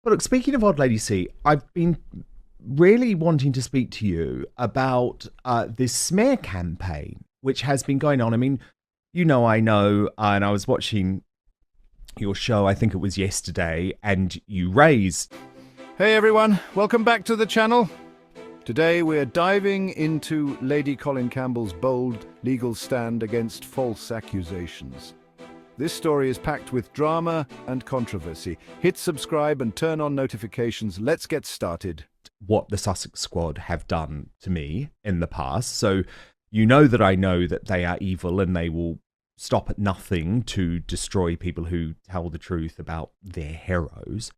But look, speaking of Odd Lady C, I've been really wanting to speak to you about this smear campaign, which has been going on. I mean, I know, and I was watching your show, I think it was yesterday, and you raised... Hey everyone, welcome back to the channel. Today we're diving into Lady Colin Campbell's bold legal stand against false accusations. This story is packed with drama and controversy. Hit subscribe and turn on notifications. Let's get started. What the Sussex squad have done to me in the past. So you know that they are evil and they will stop at nothing to destroy people who tell the truth about their heroes.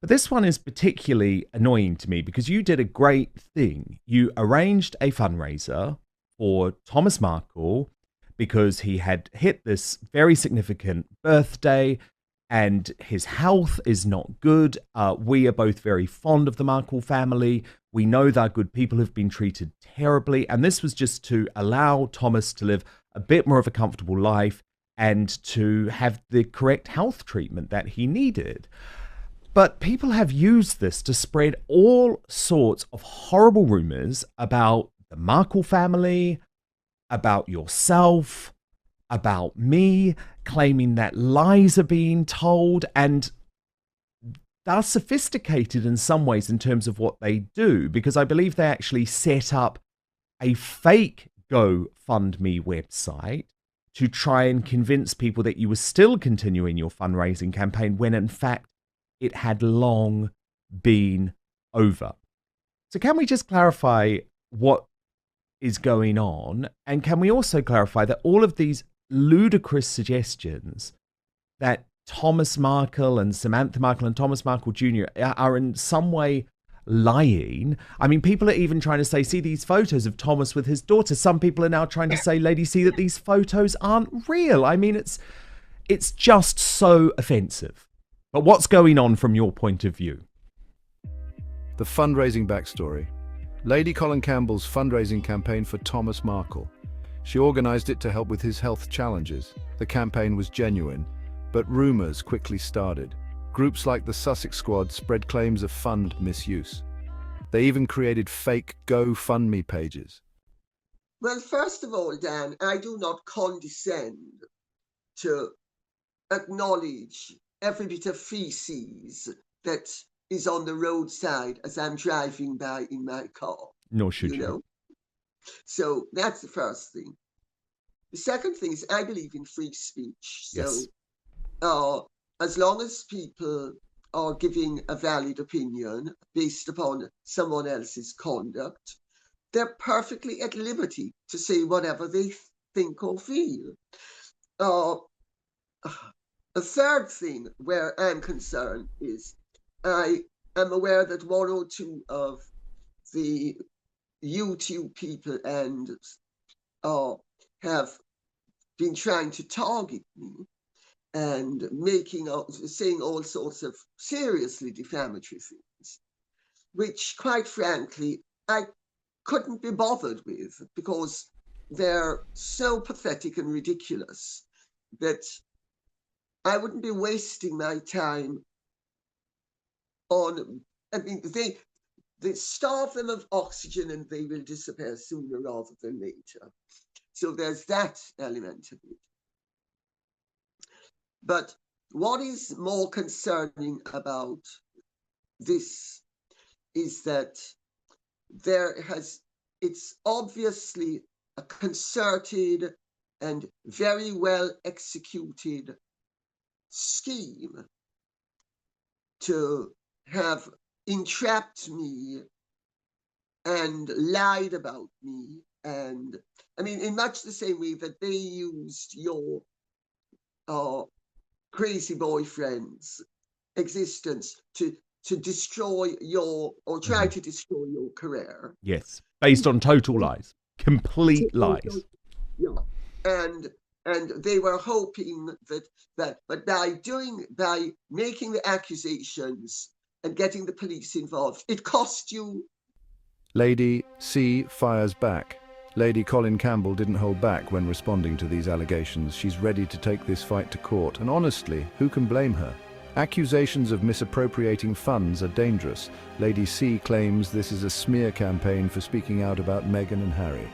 But this one is particularly annoying to me because you did a great thing. You arranged a fundraiser for Thomas Markle because he had hit this very significant birthday and his health is not good. We are both very fond of the Markle family. We know they're good people who've been treated terribly. And this was just to allow Thomas to live a bit more of a comfortable life and to have the correct health treatment that he needed. But people have used this to spread all sorts of horrible rumors about the Markle family, about yourself, about me, claiming that lies are being told, and they're sophisticated in some ways in terms of what they do, because I believe they actually set up a fake GoFundMe website to try and convince people that you were still continuing your fundraising campaign when in fact it had long been over. So can we just clarify what is going on? And can we also clarify that all of these ludicrous suggestions that Thomas Markle and Samantha Markle and Thomas Markle Jr. are in some way lying? I mean, people are even trying to say, see these photos of Thomas with his daughter. Some people are now trying to say, Lady C, that these photos aren't real. I mean, it's just so offensive. But what's going on from your point of view? The fundraising backstory. Lady Colin Campbell's fundraising campaign for Thomas Markle. She organised it to help with his health challenges. The campaign was genuine, but rumours quickly started. Groups like the Sussex Squad spread claims of fund misuse. They even created fake GoFundMe pages. Well, first of all, Dan, I do not condescend to acknowledge every bit of feces that is on the roadside as I'm driving by in my car. Nor should you. So that's the first thing. The second thing is I believe in free speech. Yes. So as long as people are giving a valid opinion based upon someone else's conduct, they're perfectly at liberty to say whatever they think or feel. A third thing where I'm concerned is I am aware that one or two of the YouTube people and have been trying to target me and saying all sorts of seriously defamatory things, which quite frankly I couldn't be bothered with because they're so pathetic and ridiculous that I wouldn't be wasting my time on, I mean, they starve them of oxygen and they will disappear sooner rather than later. So there's that element of it. But what is more concerning about this is that it's obviously a concerted and very well executed scheme to have entrapped me and lied about me. And I mean, in much the same way that they used your crazy boyfriend's existence to destroy or try to destroy your career. Yes, based on total lies, complete lies. Yeah, and they were hoping that but by making the accusations and getting the police involved, it cost you. Lady C fires back. Lady Colin Campbell didn't hold back when responding to these allegations. She's ready to take this fight to court, and honestly, who can blame her? Accusations of misappropriating funds are dangerous. Lady C claims this is a smear campaign for speaking out about Meghan and Harry.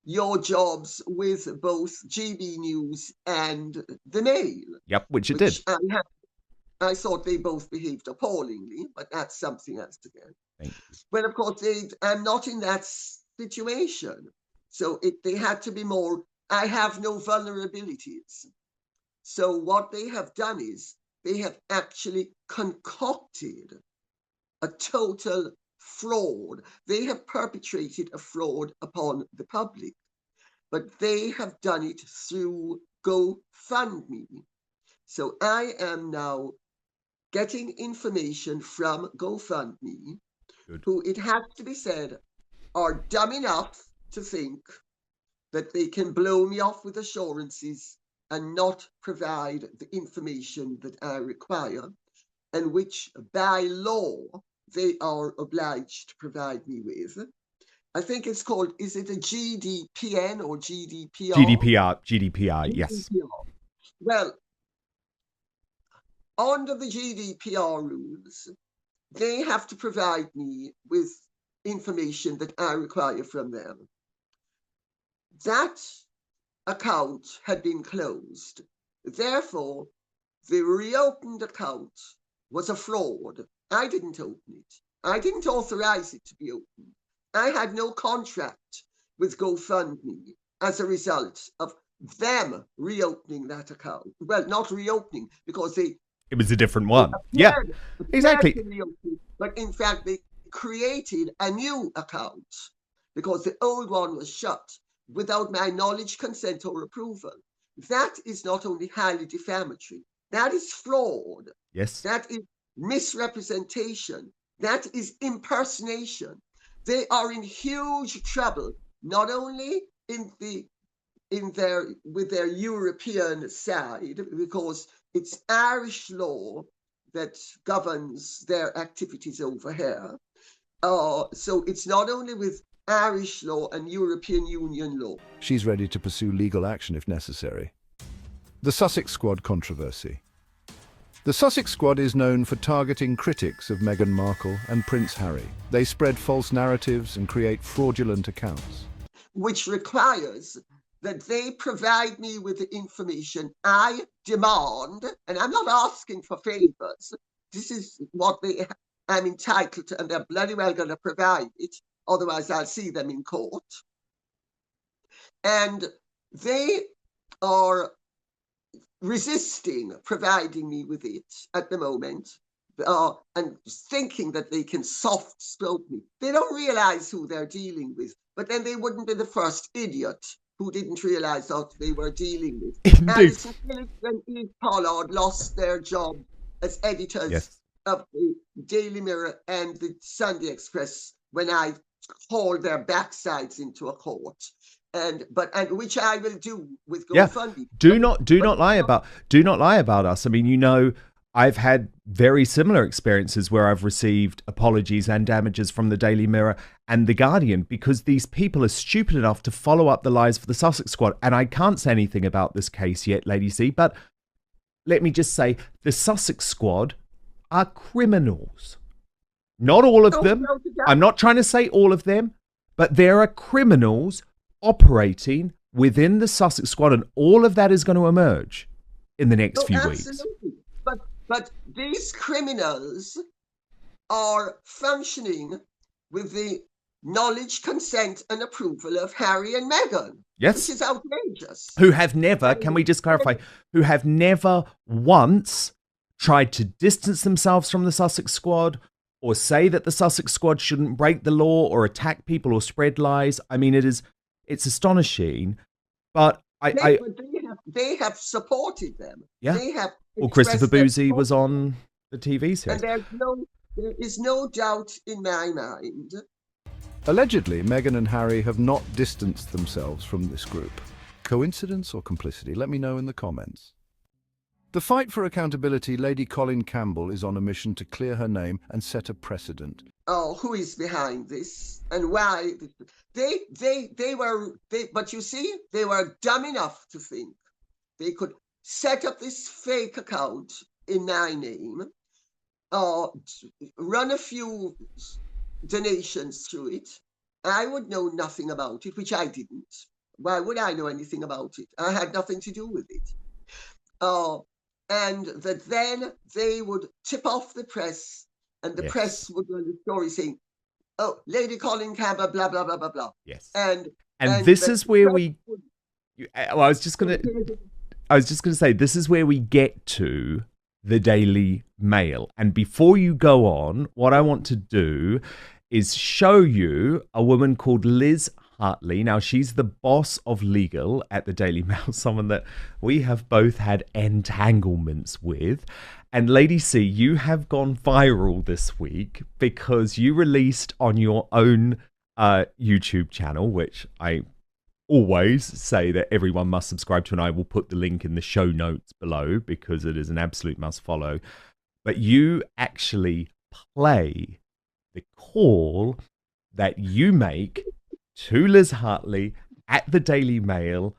Your jobs with both GB News and the Mail. Yep, which it did. I thought they both behaved appallingly, but that's something else again. Thank you. Well, of course, I'm not in that situation. So they had to be more, I have no vulnerabilities. So what they have done is they have actually concocted a total fraud. They have perpetrated a fraud upon the public, but they have done it through GoFundMe. So I am now getting information from GoFundMe, who, it has to be said, are dumb enough to think that they can blow me off with assurances and not provide the information that I require, and which by law they are obliged to provide me with. I think it's called, is it a GDPN or GDPR? GDPR, yes. Well, under the GDPR rules, they have to provide me with information that I require from them. That account had been closed. Therefore, the reopened account was a fraud. I didn't open it. I didn't authorize it to be opened. I had no contract with GoFundMe as a result of them reopening that account. Well, not reopening, because it was a different one. Yeah, exactly. But in fact, they created a new account because the old one was shut without my knowledge, consent, or approval. That is not only highly defamatory, that is fraud. Yes. That is misrepresentation. That is impersonation. They are in huge trouble, not only with their European side, because it's Irish law that governs their activities over here. So it's not only with Irish law and European Union law. She's ready to pursue legal action if necessary. The Sussex Squad controversy. The Sussex Squad is known for targeting critics of Meghan Markle and Prince Harry. They spread false narratives and create fraudulent accounts, which requires that they provide me with the information I demand, and I'm not asking for favors. This is what I'm entitled to, and they're bloody well going to provide it. Otherwise, I'll see them in court. And they are resisting providing me with it at the moment, and thinking that they can soft-stroke me. They don't realize who they're dealing with, but then they wouldn't be the first idiot who didn't realize what they were dealing with. Alison Phillips and Eve Pollard lost their job as editors of the Daily Mirror and the Sunday Express when I hauled their backsides into a court. And which I will do with GoFundMe. Do not lie about us. I mean, you know, I've had very similar experiences where I've received apologies and damages from the Daily Mirror and the Guardian because these people are stupid enough to follow up the lies for the Sussex Squad. And I can't say anything about this case yet, Lady C, but let me just say the Sussex Squad are criminals. Not all of them. I'm not trying to say all of them, but there are criminals operating within the Sussex Squad, and all of that is going to emerge in the next few weeks. But these criminals are functioning with the knowledge, consent, and approval of Harry and Meghan. Yes. Which is outrageous. Who have never, can we just clarify, who have never once tried to distance themselves from the Sussex Squad or say that the Sussex Squad shouldn't break the law or attack people or spread lies. I mean, it's astonishing, but they have supported them. Yeah. They have. Well, Christopher Boozy was on the TV series. And there is no doubt in my mind. Allegedly, Meghan and Harry have not distanced themselves from this group. Coincidence or complicity? Let me know in the comments. The fight for accountability, Lady Colin Campbell is on a mission to clear her name and set a precedent. Oh, who is behind this and why? But you see, they were dumb enough to think they could set up this fake account in my name, or run a few donations through it, I would know nothing about it, which I didn't. Why would I know anything about it? I had nothing to do with it. And that then they would tip off the press, and the press would run the story saying, "Oh, Lady Colin Campbell, blah blah blah blah blah." Yes. And this is where we. Well, I was just gonna say, this is where we get to the Daily Mail. And before you go on, what I want to do is show you a woman called Liz Hartley. Now, she's the boss of legal at the Daily Mail, someone that we have both had entanglements with. And Lady C, you have gone viral this week because you released on your own YouTube channel, which I always say that everyone must subscribe to, and I will put the link in the show notes below because it is an absolute must follow. But you actually play the call that you make to Liz Hartley at the Daily Mail.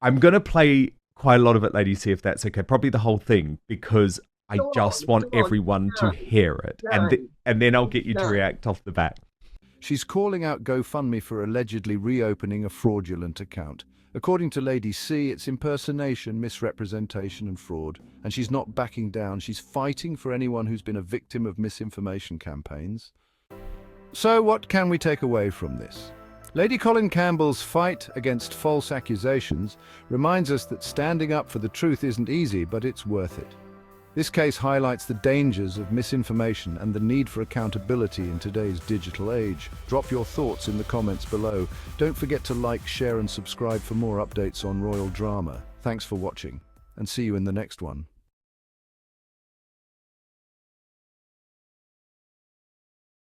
I'm going to play quite a lot of it, Lady C, if that's okay. Probably the whole thing, because I just want everyone to hear it. And then I'll get you to react off the bat. She's calling out GoFundMe for allegedly reopening a fraudulent account. According to Lady C, it's impersonation, misrepresentation and fraud. And she's not backing down. She's fighting for anyone who's been a victim of misinformation campaigns. So what can we take away from this? Lady Colin Campbell's fight against false accusations reminds us that standing up for the truth isn't easy, but it's worth it. This case highlights the dangers of misinformation and the need for accountability in today's digital age. Drop your thoughts in the comments below. Don't forget to like, share and subscribe for more updates on royal drama. Thanks for watching, and see you in the next one.